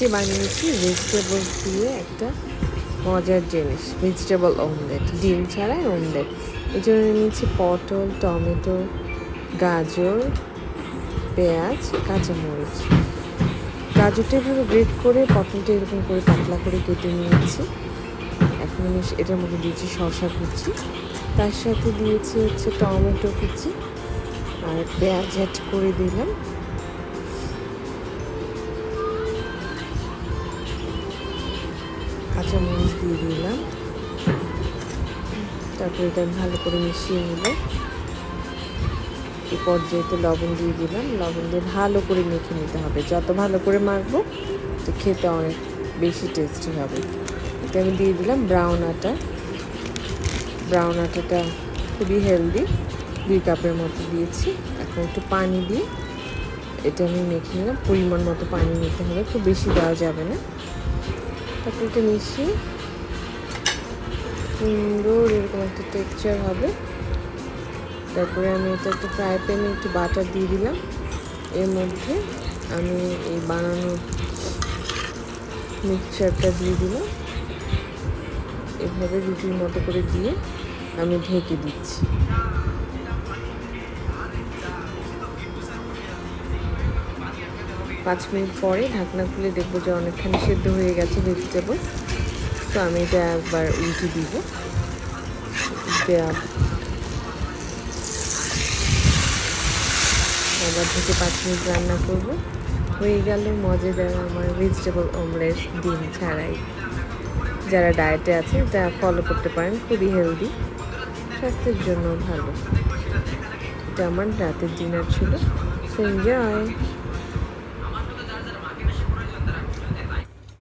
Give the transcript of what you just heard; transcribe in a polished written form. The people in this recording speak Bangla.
আজকে বানিয়েছি ভেজিটেবলস দিয়ে একটা মজার জিনিস, ভেজিটেবল অমলেট, ডিম ছাড়াই অমলেট। এই জন্য নিয়েছি পটল, টমেটো, গাজর, পেঁয়াজ, কাঁচামরিচ। গাজরটা এভাবে গ্রেট করে, পটলটা এরকম করে পাতলা করে কেটে নিয়েছি। এখন আমি এটার মধ্যে দিয়েছি শসা কুচি, তার সাথে দিয়েছি হচ্ছে টমেটো কুচি আর পেঁয়াজ অ্যাড করে দিলাম। কাঁচামরিচ দিয়ে দিলাম। তারপরে এটা ভালো করে মিশিয়ে নিব। এই পর্যায়ে লবণ দিয়ে দিলাম। লবণ দিয়ে ভালো করে মেখে নিতে হবে। যত ভালো করে মাখবো তো খেতে অনেক বেশি টেস্টি হবে। এটা আমি দিয়ে দিলাম ব্রাউন আটা। ব্রাউন আটাটা খুবই হেলদি, 2 কাপের মতো দিয়েছি। এখন একটু পানি দিয়ে এটা আমি মেখে নিলাম। পরিমাণ মতো পানি নিতে হবে, খুব বেশি দেওয়া যাবে না। তারপর এটা মিশিয়ে সুন্দর এরকম একটা টেক্সচার হবে। তারপরে আমি এটা একটা ফ্রাই প্যানে একটু বাটার দিয়ে দিলাম। এর মধ্যে আমি এই বানানো মিক্সচারটা দিয়ে দিলাম। এভাবে রুটির মতো করে দিয়ে আমি ঢেকে দিচ্ছি। পাঁচ মিনিট পরে ঢাকনা খুলে দেখবো যে অনেকখানি সেদ্ধ হয়ে গেছে ভেজিটেবল। তো আমি এটা একবার উল্টে দিব। আবার থেকে 5 মিনিট রান্না করব। হয়ে গেল মজাদার আমার ভেজিটেবল অমলেট ডিম ছাড়াই। যারা ডায়েটে আছে এটা ফলো করতে পারেন, খুবই হেলদি, স্বাস্থ্যের জন্য ভালো। এটা আমার রাতের ডিনার ছিল। So enjoy.